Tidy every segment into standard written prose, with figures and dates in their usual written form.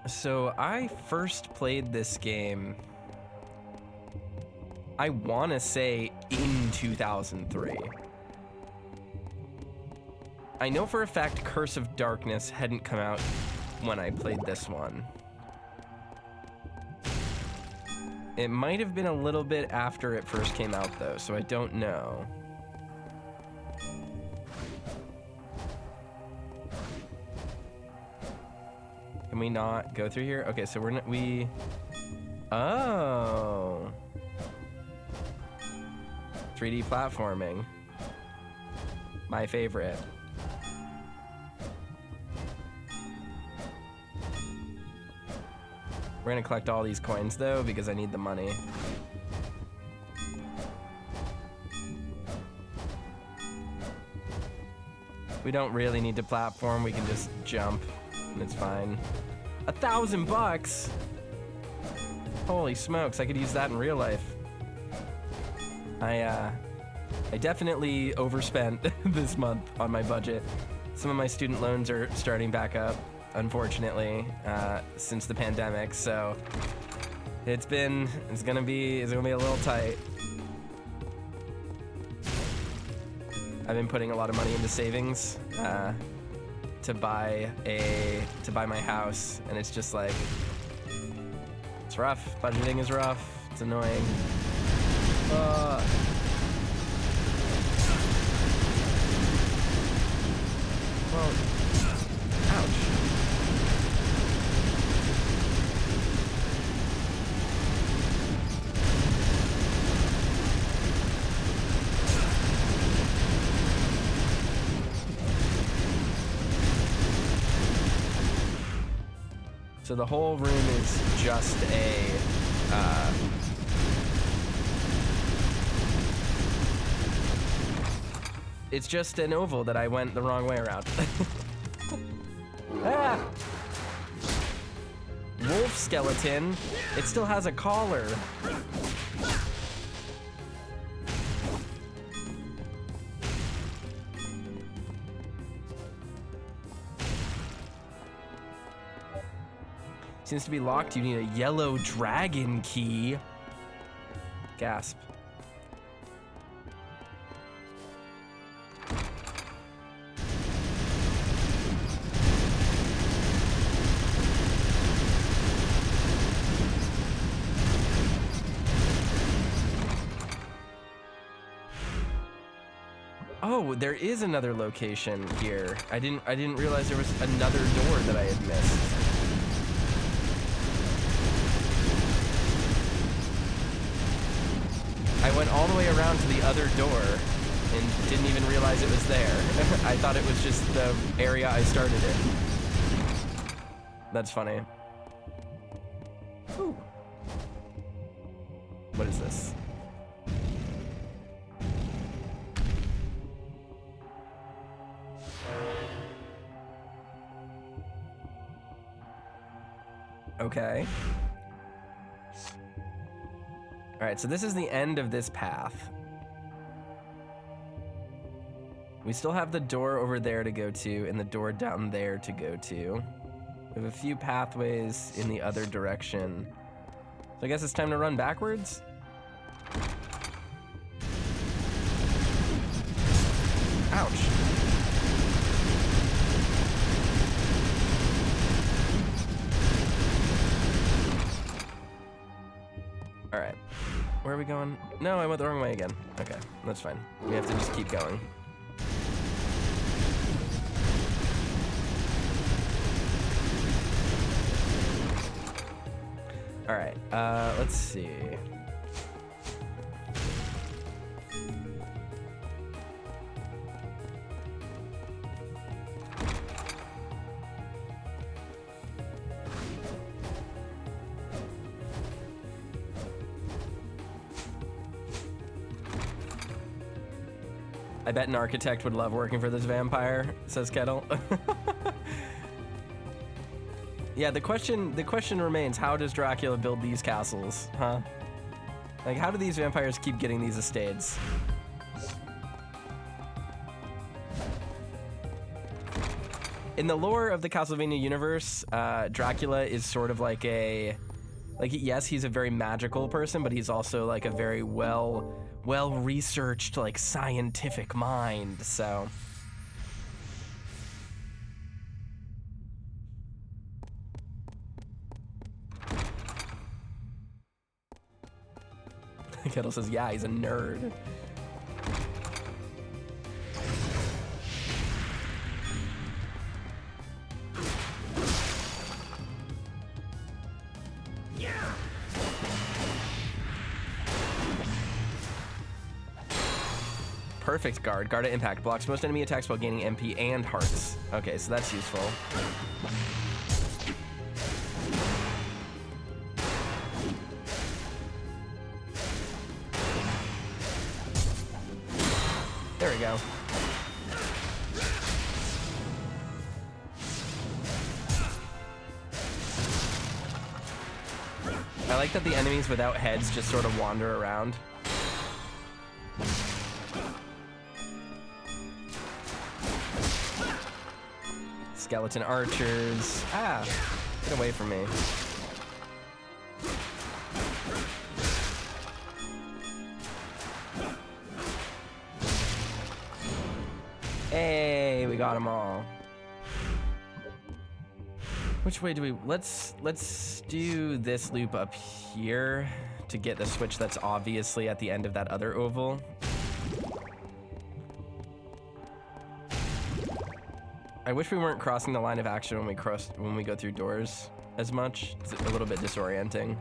So I first played this game, I want to say in 2003. I know for a fact Curse of Darkness hadn't come out when I played this one. It might have been a little bit after it first came out though, so I don't know. Can we not go through here? Okay, so oh. 3D platforming. My favorite. We're gonna collect all these coins though, because I need the money. We don't really need to platform, we can just jump, and it's fine. $1,000 bucks! Holy smokes, I could use that in real life. I definitely overspent this month on my budget. Some of my student loans are starting back up, unfortunately, since the pandemic, so it's gonna be a little tight. I've been putting a lot of money into savings to buy my house, and it's just like, it's rough. Budgeting is rough. It's annoying. Well, ouch. So the whole room is just it's just an oval that I went the wrong way around. Ah! Wolf skeleton. It still has a collar. Seems to be locked. You need a yellow dragon key. Gasp. Oh, there is another location here. I didn't realize there was another door that I had missed. I went all the way around to the other door and didn't even realize it was there. I thought it was just the area I started in. That's funny. Ooh. What is this? Okay. All right, so this is the end of this path. We still have the door over there to go to and the door down there to go to. We have a few pathways in the other direction. So I guess it's time to run backwards? Ouch. All right, where are we going? No, I went the wrong way again. Okay, that's fine. We have to just keep going. All right, let's see. I bet an architect would love working for this vampire, says Kettle. Yeah, the question remains, how does Dracula build these castles, huh? Like, how do these vampires keep getting these estates? in the lore of the Castlevania universe, Dracula is sort of like yes, he's a very magical person, but he's also like a very well-researched, like scientific mind, so. Kettle says, yeah, he's a nerd. Perfect guard. Guard at impact. Blocks most enemy attacks while gaining MP and hearts. Okay, so that's useful. There we go. I like that the enemies without heads just sort of wander around. Skeleton archers. Ah, get away from me. Hey, we got them all. Which way do we, let's do this loop up here to get the switch that's obviously at the end of that other oval. I wish we weren't crossing the line of action when we go through doors as much. It's a little bit disorienting.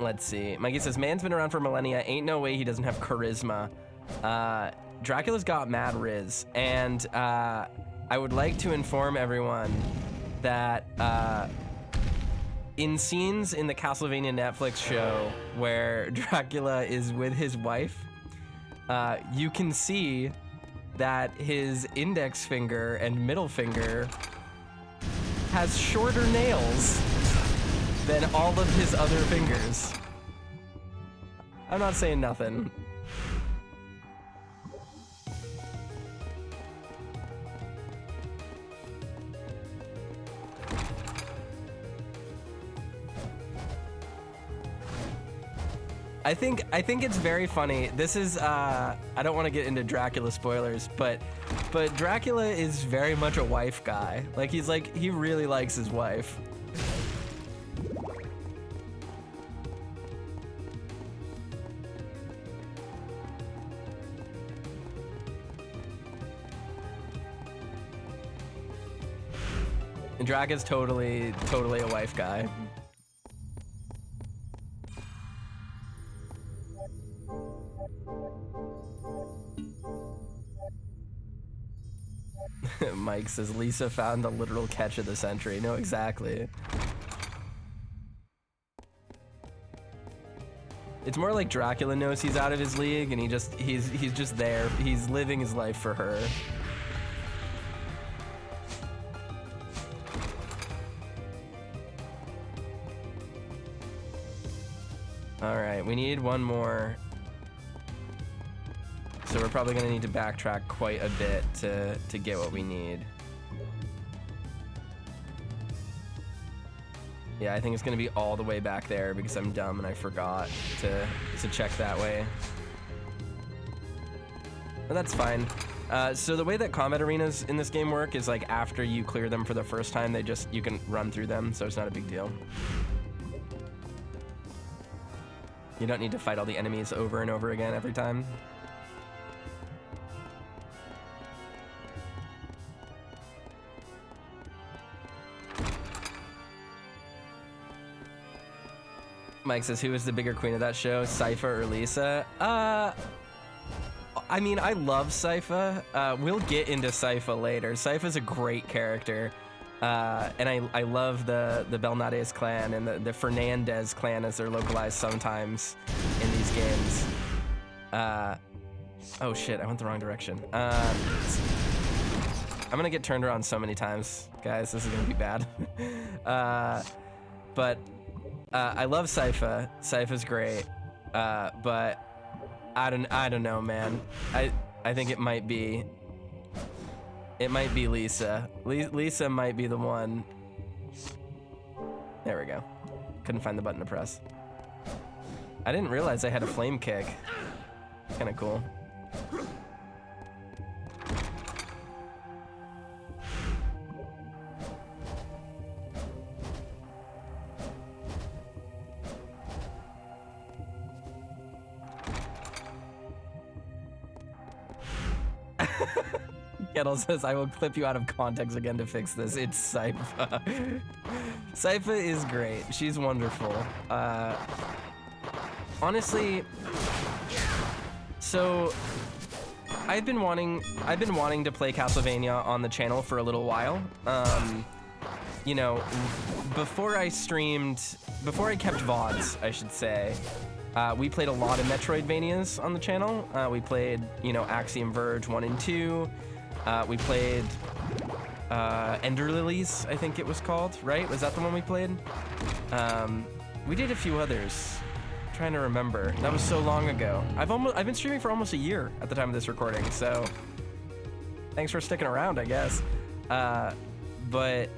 Let's see. Mikey says, man's been around for millennia. Ain't no way he doesn't have charisma. Dracula's got mad riz. And I would like to inform everyone that in scenes in the Castlevania Netflix show where Dracula is with his wife, you can see that his index finger and middle finger has shorter nails than all of his other fingers. I'm not saying nothing. I think it's very funny. This is I don't want to get into Dracula spoilers, but Dracula is very much a wife guy. Like he really likes his wife. And Dracula's totally a wife guy. Mike says Lisa found the literal catch of the century. No, exactly. It's more like Dracula knows he's out of his league and he's just there. He's living his life for her. All right, we need one more. So we're probably gonna need to backtrack quite a bit to get what we need. Yeah, I think it's gonna be all the way back there because I'm dumb and I forgot to check that way. But that's fine. So the way that combat arenas in this game work is like after you clear them for the first time, you can run through them, so it's not a big deal. You don't need to fight all the enemies over and over again every time. Mike says, who is the bigger queen of that show, Sypha or Lisa? I mean, I love Sypha. We'll get into Sypha later. Sypha's a great character. And I love the Belnades clan and the Fernandez clan as they're localized sometimes in these games. Oh shit, I went the wrong direction. I'm gonna get turned around so many times, guys. This is gonna be bad. But I love Sypha. Sypha's great. But I don't know, man. I think it might be Lisa. Lisa might be the one. There we go. Couldn't find the button to press. I didn't realize I had a flame kick. Kind of cool. Kettle says, I will clip you out of context again to fix this. It's Sypha. Sypha is great. She's wonderful. Honestly, so I've been wanting to play Castlevania on the channel for a little while. You know, before I kept VODs, I should say, we played a lot of Metroidvanias on the channel. We played, you know, Axiom Verge 1 and 2. We played Ender Lilies, I think it was called, right? Was that the one we played? We did a few others. I'm trying to remember. That was so long ago. I've been streaming for almost a year at the time of this recording, so thanks for sticking around, I guess. But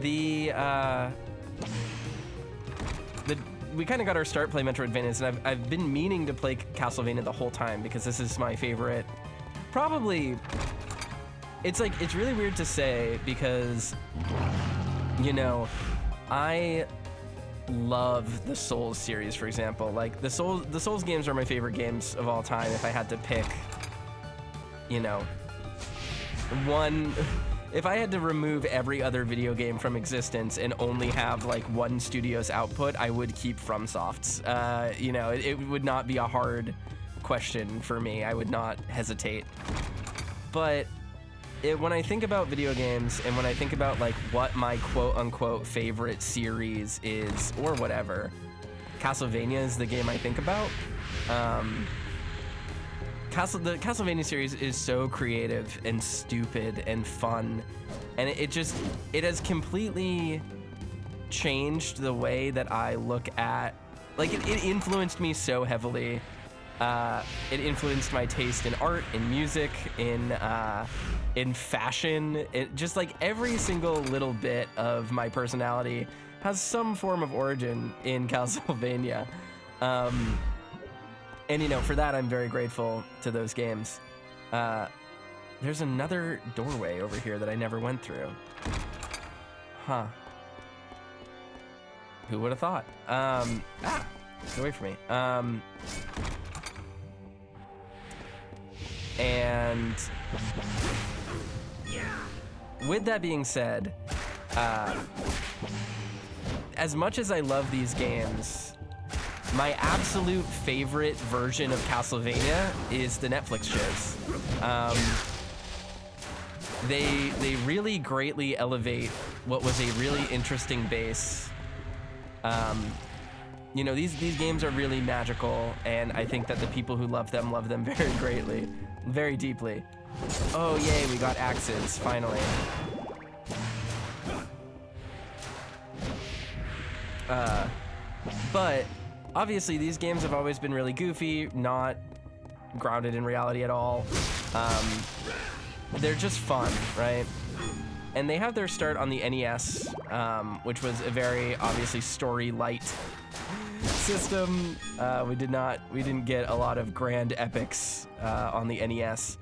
we kind of got our start playing Metroidvanias, and I've been meaning to play Castlevania the whole time because this is my favorite. Probably, it's really weird to say because, you know, I love the Souls series, for example. Like the Souls games are my favorite games of all time. If I had to pick, you know, one. If I had to remove every other video game from existence and only have like one studio's output, I would keep FromSoft's. You know, it would not be a hard question for me. I would not hesitate. But when I think about video games and when I think about like what my quote-unquote favorite series is or whatever, Castlevania is the game I think about. The Castlevania series is so creative and stupid and fun, and it has completely changed the way that I look at, like it influenced me so heavily. It influenced my taste in art, in music, in fashion. It just like every single little bit of my personality has some form of origin in Castlevania. And, you know, for that, I'm very grateful to those games. There's another doorway over here that I never went through. Huh. Who would have thought? Get away from me. And with that being said, as much as I love these games, my absolute favorite version of Castlevania is the Netflix shows. They really greatly elevate what was a really interesting base. You know, these games are really magical, and I think that the people who love them very greatly, very deeply. Oh yay, we got axes, finally. But obviously, these games have always been really goofy, not grounded in reality at all. They're just fun, right? And they have their start on the NES, which was a very obviously story-light system. We didn't get a lot of grand epics on the NES.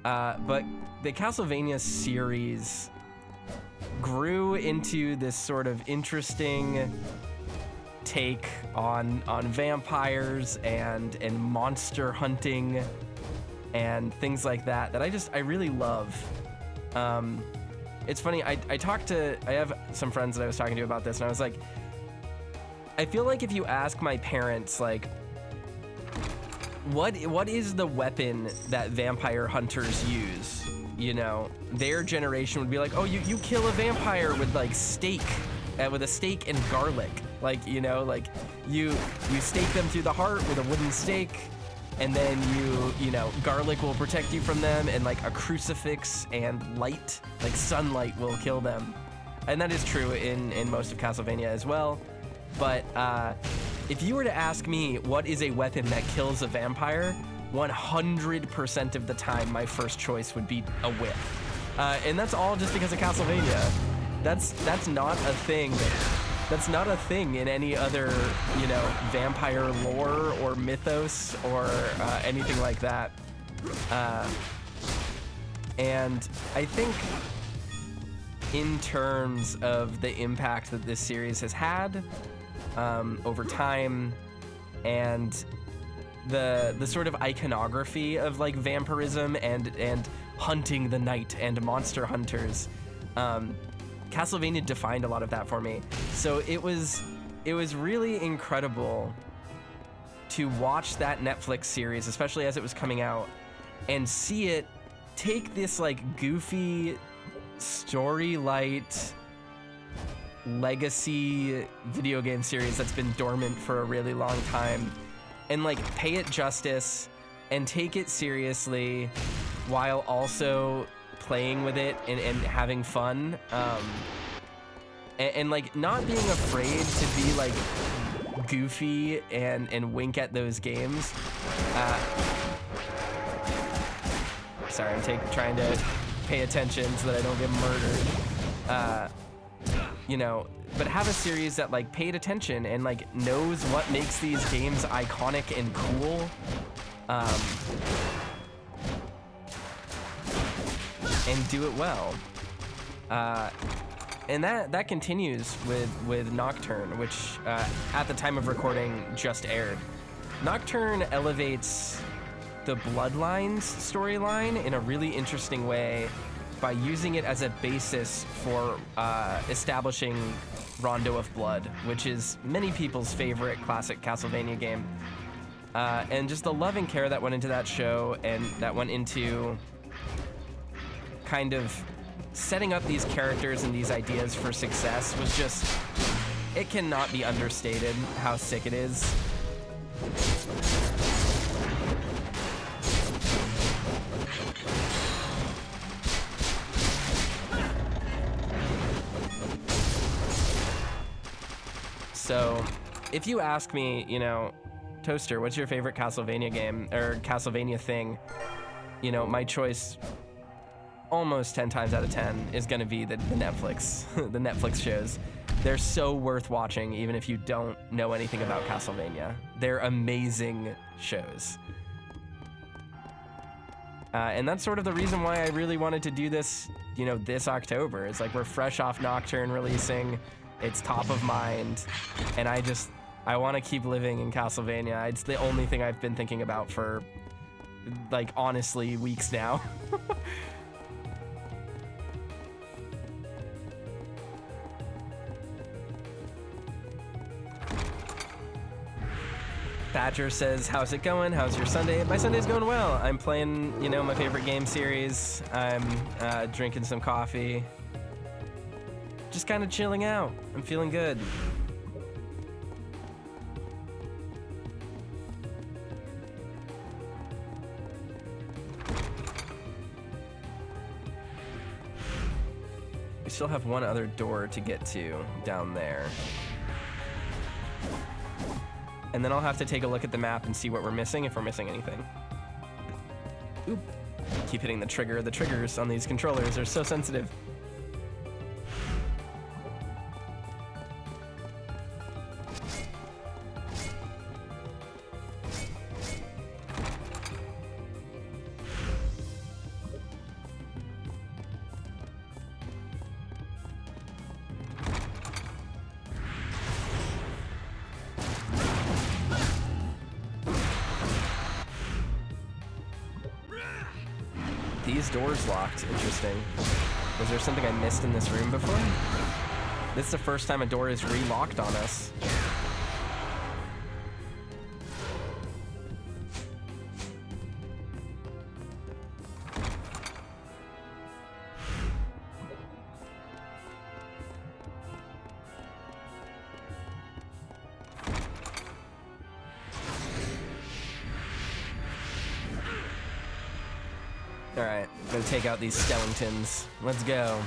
But the Castlevania series grew into this sort of interesting take on vampires and monster hunting and things like that I really love. It's funny, I have some friends that I was talking to about this, and I was like, I feel like if you ask my parents, like, what is the weapon that vampire hunters use? You know, their generation would be like, oh, you kill a vampire with like steak, with a steak and garlic. Like, you know, like you stake them through the heart with a wooden stake, and then you know, garlic will protect you from them, and like a crucifix and light, like sunlight, will kill them. And that is true in most of Castlevania as well. But if you were to ask me what is a weapon that kills a vampire, 100% of the time my first choice would be a whip. And that's all just because of Castlevania. That's not a thing. That's not a thing in any other, you know, vampire lore or mythos or anything like that. And I think in terms of the impact that this series has had over time, and the sort of iconography of like vampirism and hunting the night and monster hunters, Castlevania defined a lot of that for me. So it was really incredible to watch that Netflix series, especially as it was coming out, and see it take this like goofy story light legacy video game series that's been dormant for a really long time and like pay it justice and take it seriously while also playing with it and having fun, and like not being afraid to be like goofy and wink at those games. Sorry, I'm trying to pay attention so that I don't get murdered. You know, but have a series that like paid attention and like knows what makes these games iconic and cool. And do it well. And that continues with Nocturne, which at the time of recording just aired. Nocturne elevates the Bloodlines storyline in a really interesting way by using it as a basis for establishing Rondo of Blood, which is many people's favorite classic Castlevania game. And just the love and care that went into that show and that went into kind of setting up these characters and these ideas for success was just, it cannot be understated how sick it is. So, if you ask me, you know, Toaster, what's your favorite Castlevania game, or Castlevania thing? You know, my choice, almost 10 times out of 10, is gonna be the Netflix, the Netflix shows. They're so worth watching, even if you don't know anything about Castlevania. They're amazing shows. And that's sort of the reason why I really wanted to do this, you know, this October. It's like we're fresh off Nocturne releasing. It's top of mind, and I want to keep living in Castlevania. It's the only thing I've been thinking about for, like, honestly, weeks now. Badger says, how's it going? How's your Sunday? My Sunday's going well. I'm playing, you know, my favorite game series. I'm drinking some coffee. Just kind of chilling out. I'm feeling good. We still have one other door to get to down there. And then I'll have to take a look at the map and see what we're missing, if we're missing anything. Oop. Keep hitting the trigger. The triggers on these controllers are so sensitive. These doors locked. Interesting. Was there something I missed in this room before? This is the first time a door is re-locked on us. All right, gonna take out these skeletons. Let's go.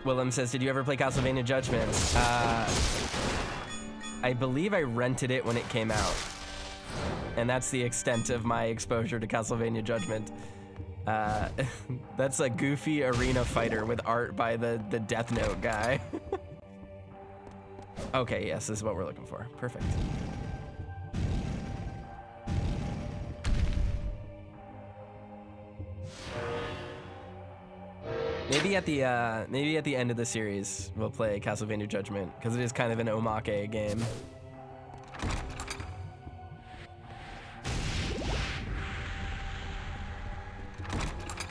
Willem says, did you ever play Castlevania Judgment? I believe I rented it when it came out. And that's the extent of my exposure to Castlevania Judgment. That's a goofy arena fighter with art by the Death Note guy. Okay, yes, this is what we're looking for. Perfect. Maybe at the end of the series we'll play Castlevania Judgment because it is kind of an omake game.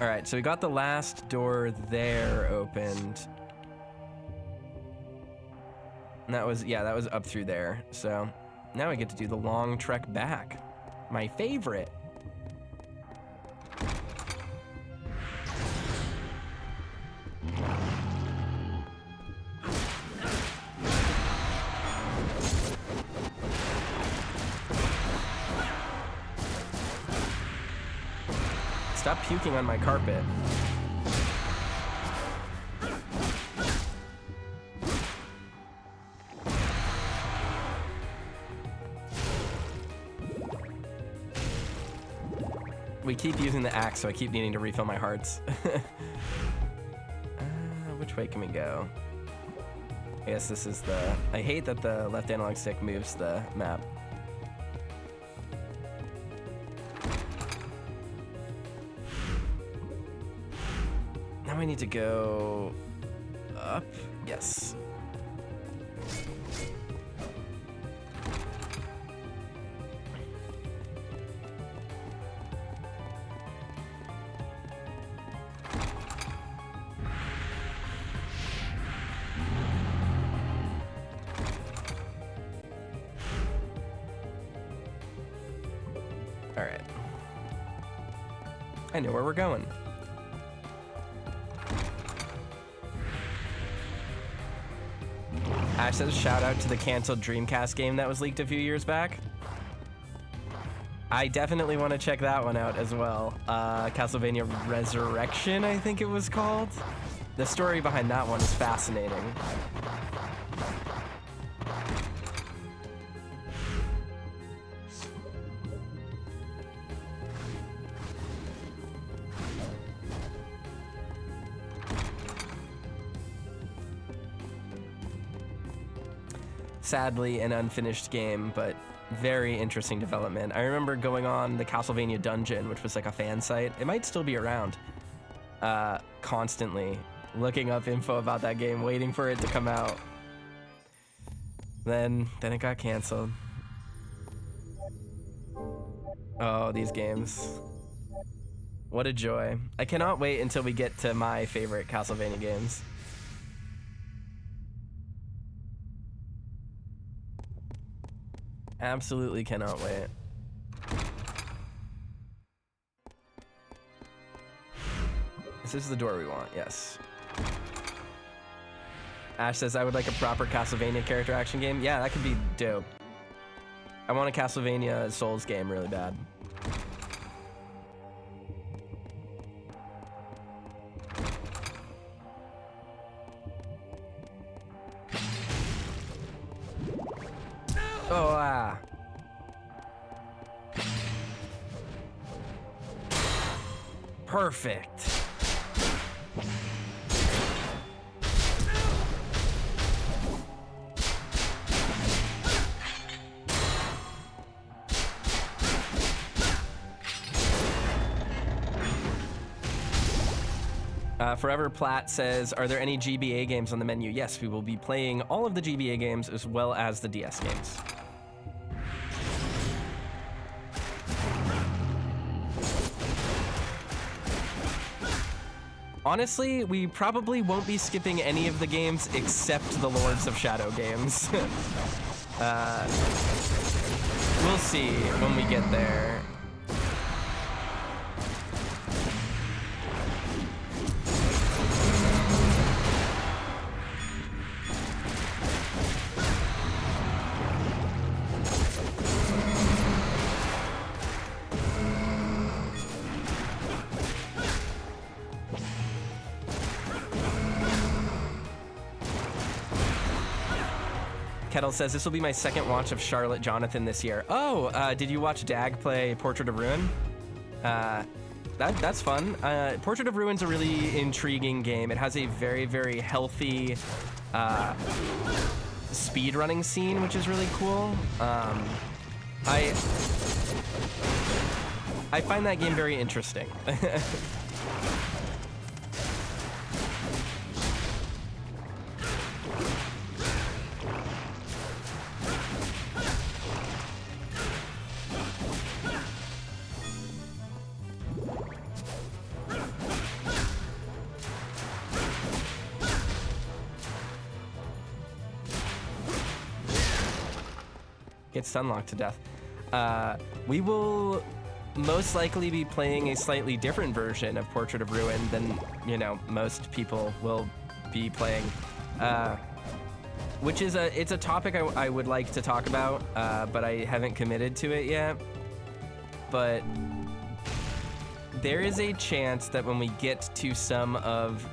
All right, so we got the last door there opened. And that was up through there. So now we get to do the long trek back. My favorite. Stop puking on my carpet. We keep using the axe, so I keep needing to refill my hearts. Which way can we go? I guess this is the... I hate that the left analog stick moves the map. Now we need to go up. Yes. All right. I know where we're going. Ash says, shout out to the canceled Dreamcast game that was leaked a few years back. I definitely want to check that one out as well. Castlevania Resurrection, I think it was called. The story behind that one is fascinating. Sadly, an unfinished game, but very interesting development. I remember going on the Castlevania Dungeon, which was like a fan site. It might still be around. Constantly looking up info about that game, waiting for it to come out. Then it got canceled. Oh, these games. What a joy. I cannot wait until we get to my favorite Castlevania games. Absolutely cannot wait. This is the door we want, yes. Ash says, I would like a proper Castlevania character action game. Yeah, that could be dope. I want a Castlevania Souls game really bad. Oh, ah. Perfect. Forever Platt says, are there any GBA games on the menu? Yes, we will be playing all of the GBA games as well as the DS games. Honestly, we probably won't be skipping any of the games except the Lords of Shadow games. We'll see when we get there. Kettle says, this will be my second watch of Charlotte Jonathan this year. Oh, did you watch Dag play Portrait of Ruin? That's fun. Portrait of Ruin's a really intriguing game. It has a very, very healthy speedrunning scene, which is really cool. I find that game very interesting. Get stunlocked to death. We will most likely be playing a slightly different version of Portrait of Ruin than, you know, most people will be playing, which is it's a topic I would like to talk about, but I haven't committed to it yet. But there is a chance that when we get to some of,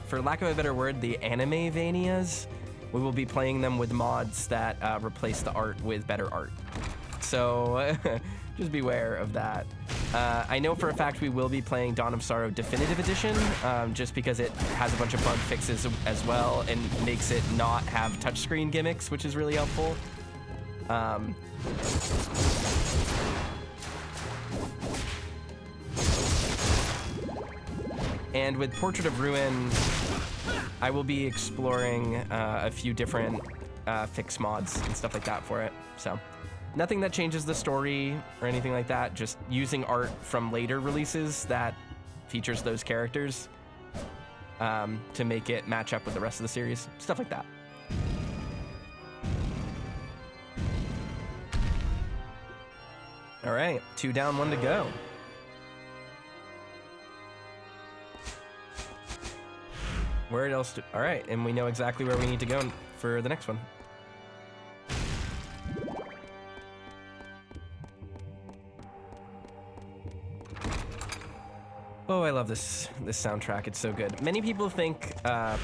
for lack of a better word, the anime-vanias, we will be playing them with mods that replace the art with better art. So just beware of that. I know for a fact we will be playing Dawn of Sorrow Definitive Edition, just because it has a bunch of bug fixes as well and makes it not have touchscreen gimmicks, which is really helpful. And with Portrait of Ruin, I will be exploring a few different fix mods and stuff like that for it. So nothing that changes the story or anything like that, just using art from later releases that features those characters to make it match up with the rest of the series, stuff like that. All right, 2 down, 1 to go. Where else do... All right, and we know exactly where we need to go for the next one. Oh, I love this soundtrack. It's so good. Many people think, I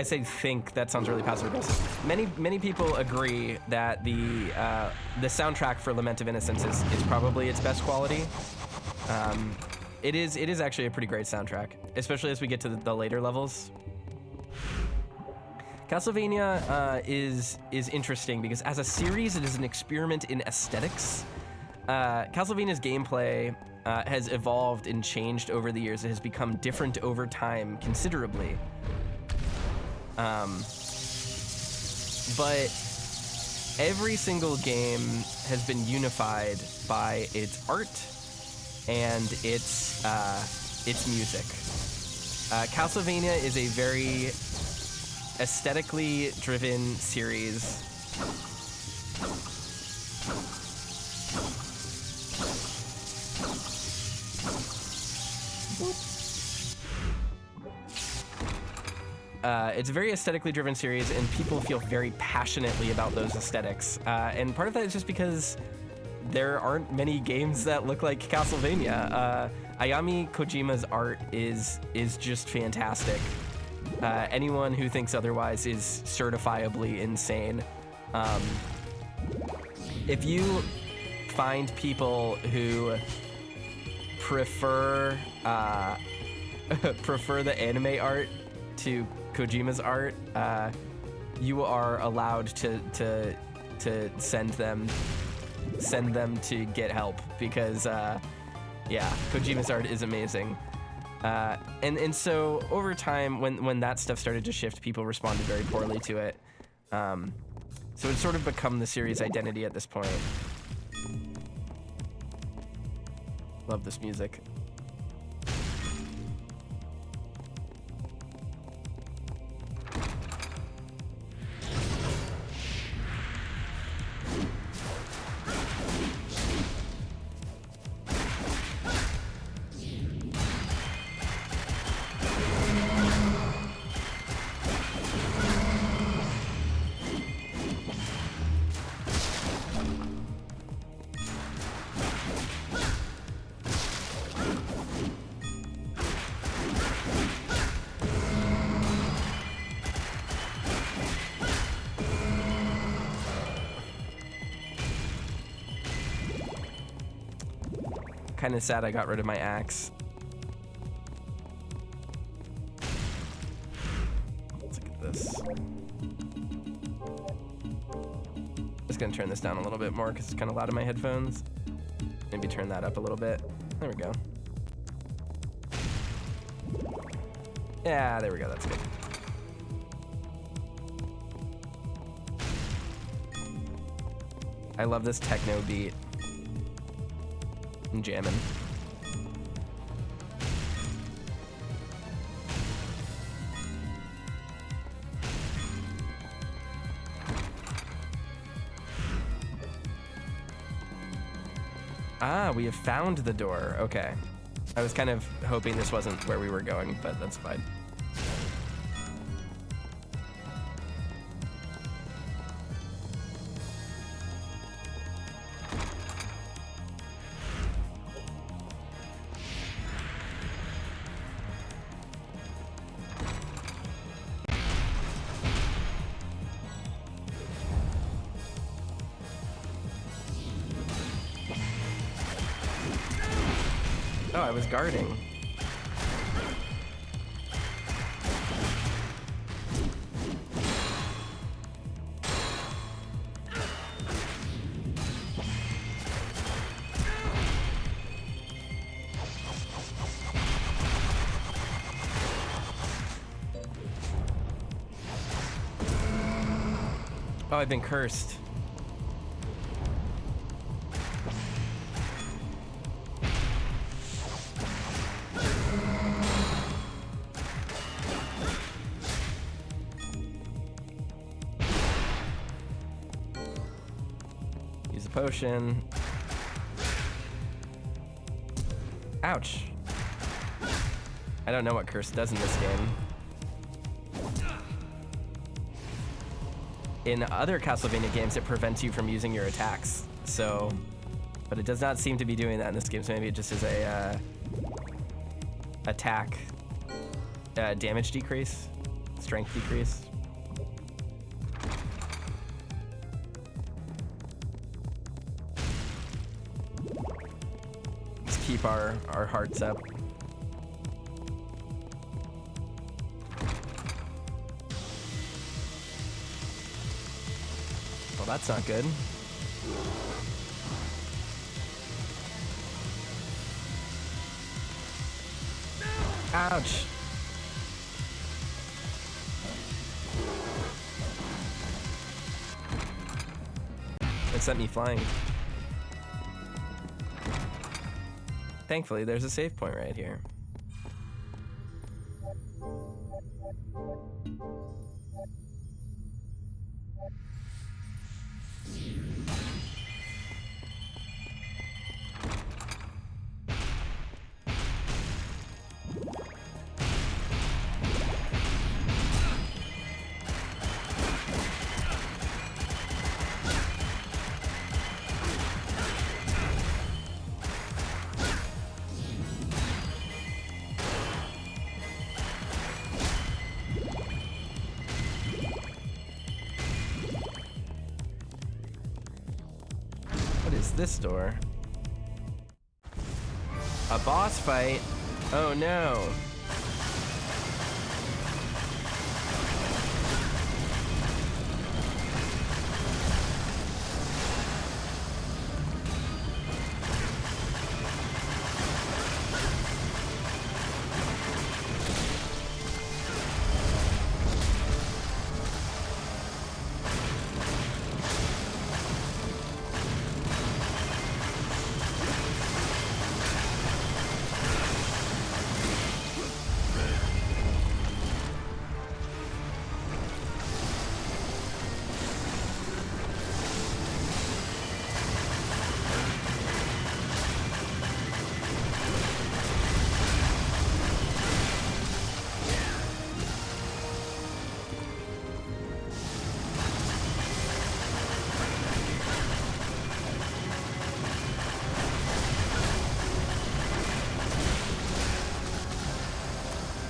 say think, that sounds really passive aggressive. Many people agree that the soundtrack for Lament of Innocence is probably its best quality. It is actually a pretty great soundtrack, especially as we get to the later levels. Castlevania is interesting because as a series, it is an experiment in aesthetics. Castlevania's gameplay has evolved and changed over the years. It has become different over time considerably. But every single game has been unified by its art and its music. Castlevania is a very aesthetically driven series. It's a very aesthetically driven series, and people feel very passionately about those aesthetics. And part of that is just because there aren't many games that look like Castlevania. Ayami Kojima's art is just fantastic. Anyone who thinks otherwise is certifiably insane. If you find people who prefer the anime art to Kojima's art, you are allowed to send them to get help, because yeah, Kojima's art is amazing. And so over time, when that stuff started to shift, people responded very poorly to it. So it's sort of become the series' identity at this point. Love this music. Kind of sad I got rid of my axe. Let's look at this. Just gonna turn this down a little bit more because it's kind of loud in my headphones. Maybe turn that up a little bit. There we go. Yeah, there we go, that's good. I love this techno beat. I'm jamming. Ah, we have found the door. Okay. I was kind of hoping this wasn't where we were going, but that's fine. Oh, I was guarding. Oh, I've been cursed. Use a potion. Ouch. I don't know what curse does in this game. In other Castlevania games, it prevents you from using your attacks. So, but it does not seem to be doing that in this game. So maybe it just is a attack damage decrease, strength decrease. Let's keep our hearts up. Well, that's not good. Ouch. It sent me flying. Thankfully, there's a save point right here. What is this door? A boss fight? Oh no.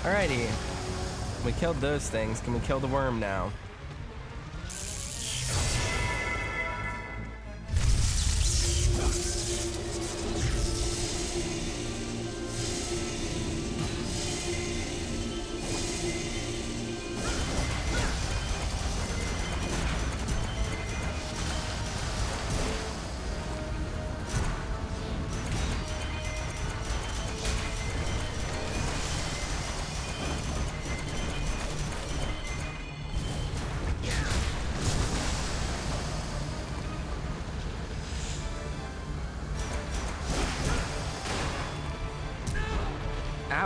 Alrighty. We killed those things. Can we kill the worm now?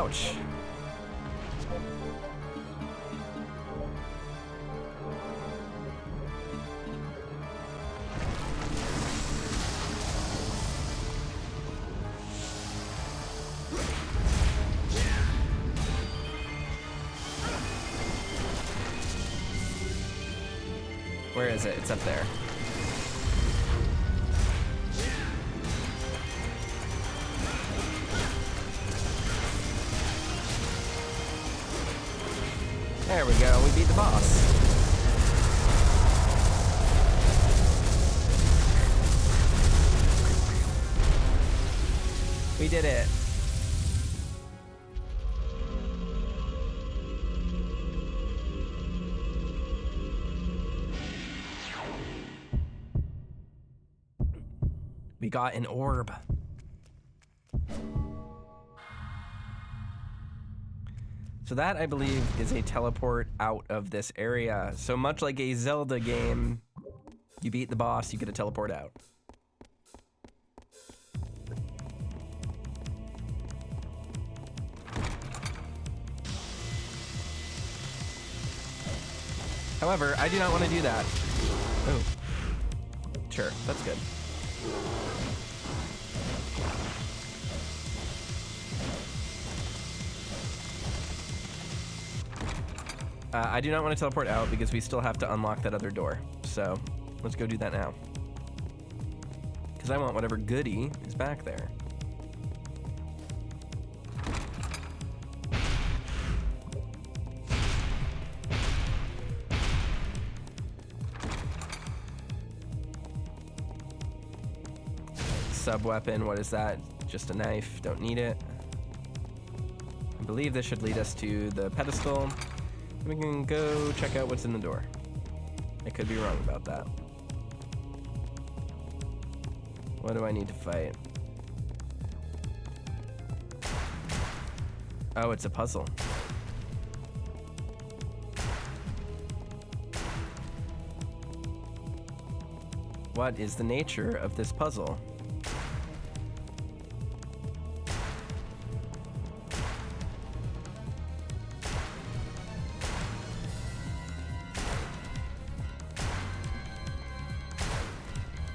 Ouch. Where is it? It's up there. There we go, we beat the boss. We did it. We got an orb. So that, I believe, is a teleport out of this area. So much like a Zelda game, you beat the boss, you get a teleport out. However, I do not want to do that. Oh, sure, that's good. I do not want to teleport out because we still have to unlock that other door. So let's go do that now. Because I want whatever goodie is back there. Sub-weapon, what is that? Just a knife, don't need it. I believe this should lead us to the pedestal. We can go check out what's in the door. I could be wrong about that. What do I need to fight? Oh, it's a puzzle. What is the nature of this puzzle?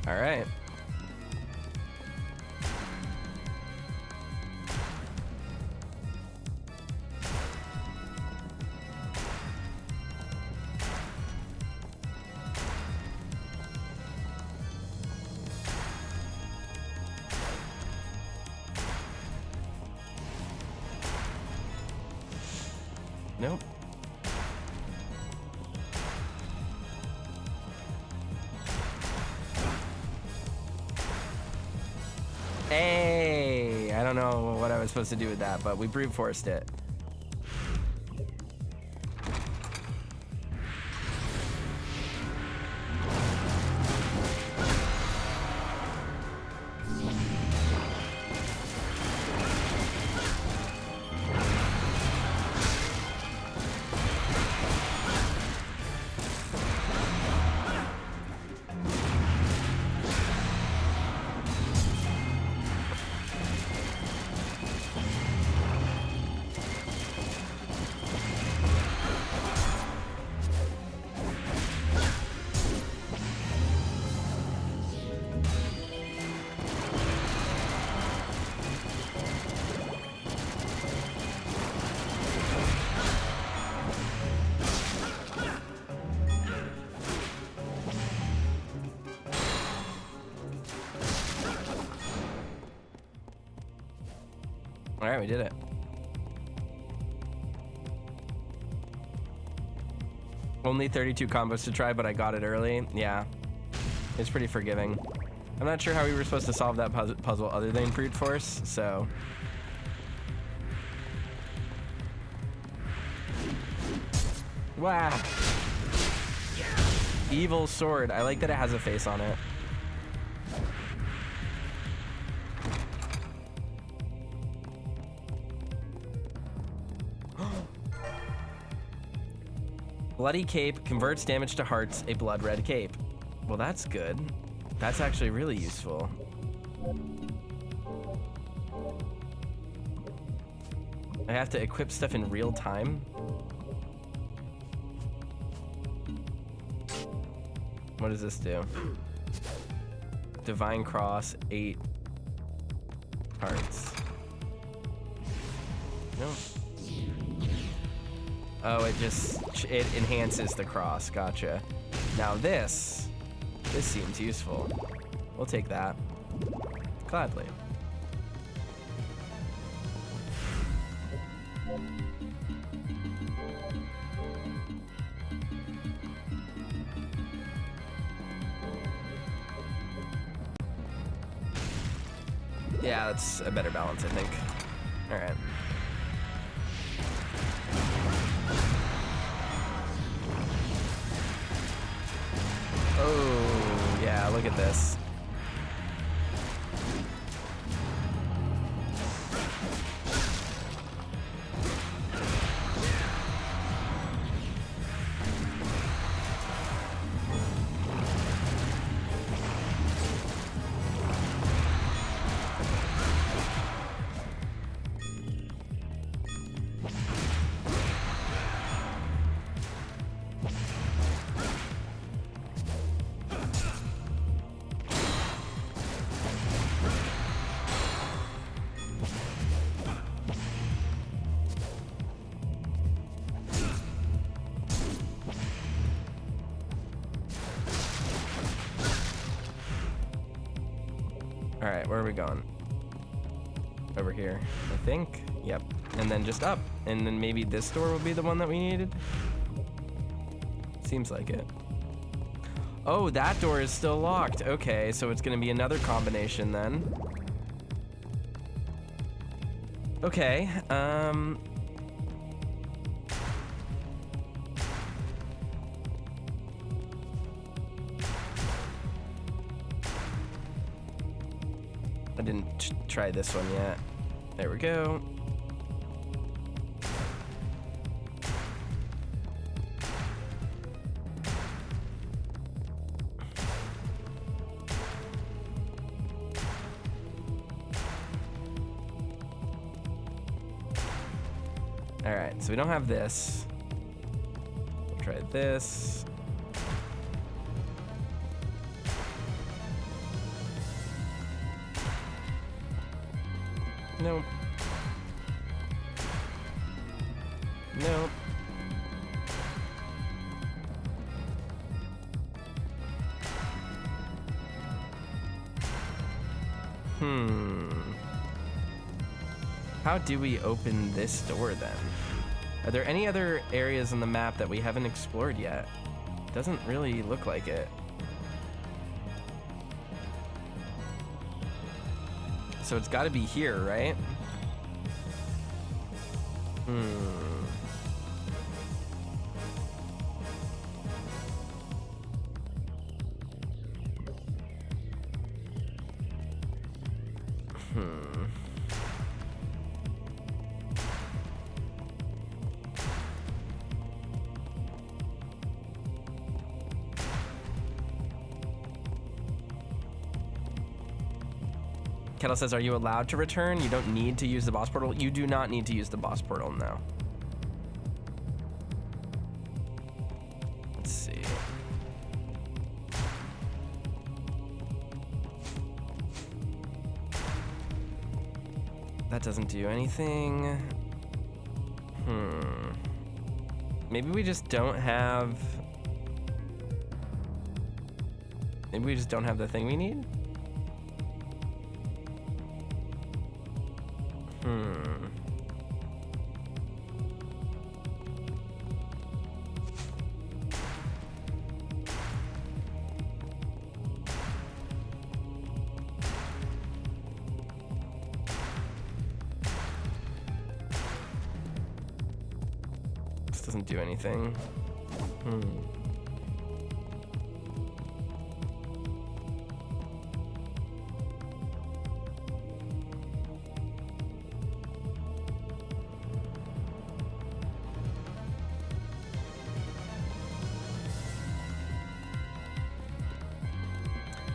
All right. Nope. Hey, I don't know what I was supposed to do with that, but we brute forced it. All right, we did it. Only 32 combos to try, but I got it early. Yeah, it's pretty forgiving. I'm not sure how we were supposed to solve that puzzle other than brute force, so. Wow. Evil sword. I like that it has a face on it. Bloody cape converts damage to hearts, a blood red cape. Well, that's good. That's actually really useful. I have to equip stuff in real time? What does this do? Divine Cross, 8 hearts. No. Oh, it enhances the cross, gotcha. Now this seems useful. We'll take that. Gladly. Yeah, that's a better balance, I think. All right. Oh, yeah, look at this. All right, where are we going? Over here, I think. Yep, and then just up. And then maybe this door will be the one that we needed? Seems like it. Oh, that door is still locked. Okay, so it's gonna be another combination then. Okay, I didn't try this one yet. There we go. All right, so we don't have this. We'll try this. Nope. Nope. How do we open this door then? Are there any other areas on the map that we haven't explored yet? Doesn't really look like it. So it's got to be here, right? Kettle says, are you allowed to return? You don't need to use the boss portal. You do not need to use the boss portal now. Let's see. That doesn't do anything. Maybe we just don't have... Maybe we just don't have the thing we need? This doesn't do anything.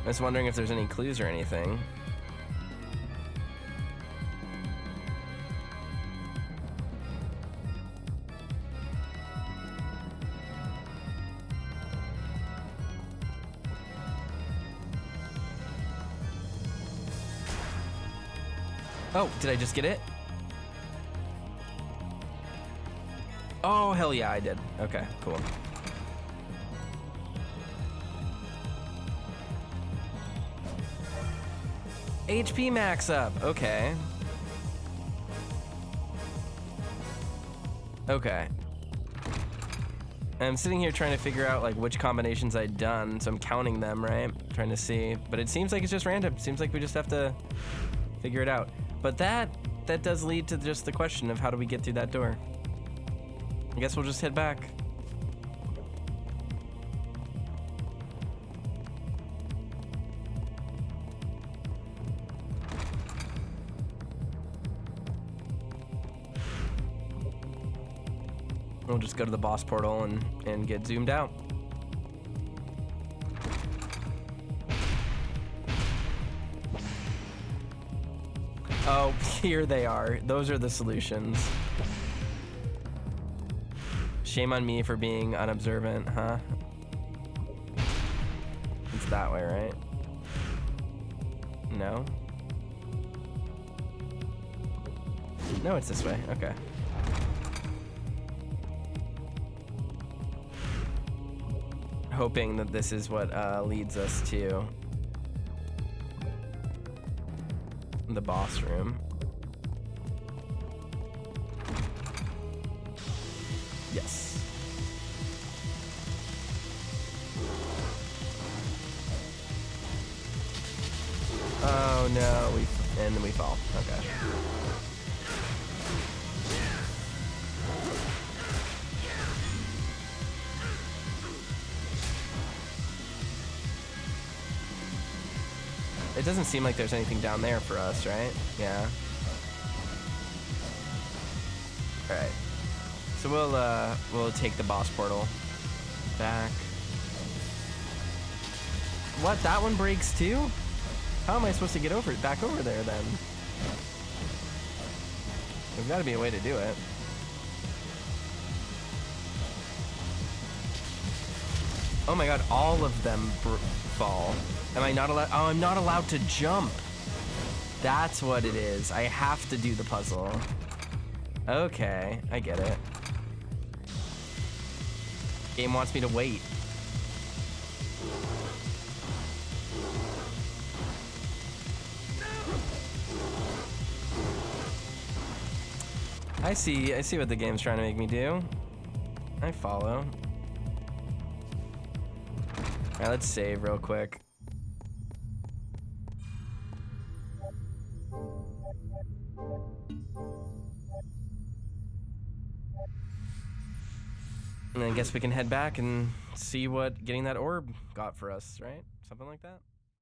I was wondering if there's any clues or anything. Oh, did I just get it? Oh, hell yeah, I did. Okay, cool. HP max up, okay. Okay. I'm sitting here trying to figure out like which combinations I'd done, so I'm counting them, right? Trying to see, but it seems like it's just random. Seems like we just have to figure it out. But that does lead to just the question of how do we get through that door? I guess we'll just head back. We'll just go to the boss portal and get zoomed out. Oh, here they are. Those are the solutions. Shame on me for being unobservant, huh? It's that way, right? No? No, it's this way. Okay. Hoping that this is what leads us to the boss room. Yes. Oh no, and then we fall. Okay. It doesn't seem like there's anything down there for us, right? Yeah. All right. So we'll take the boss portal back. What? That one breaks too? How am I supposed to get back over there then? There's got to be a way to do it. Oh my god, all of them fall. Am I not allowed? Oh, I'm not allowed to jump. That's what it is. I have to do the puzzle. Okay, I get it. Game wants me to wait. I see what the game's trying to make me do. I follow. All right, let's save real quick. And I guess we can head back and see what getting that orb got for us, right? Something like that.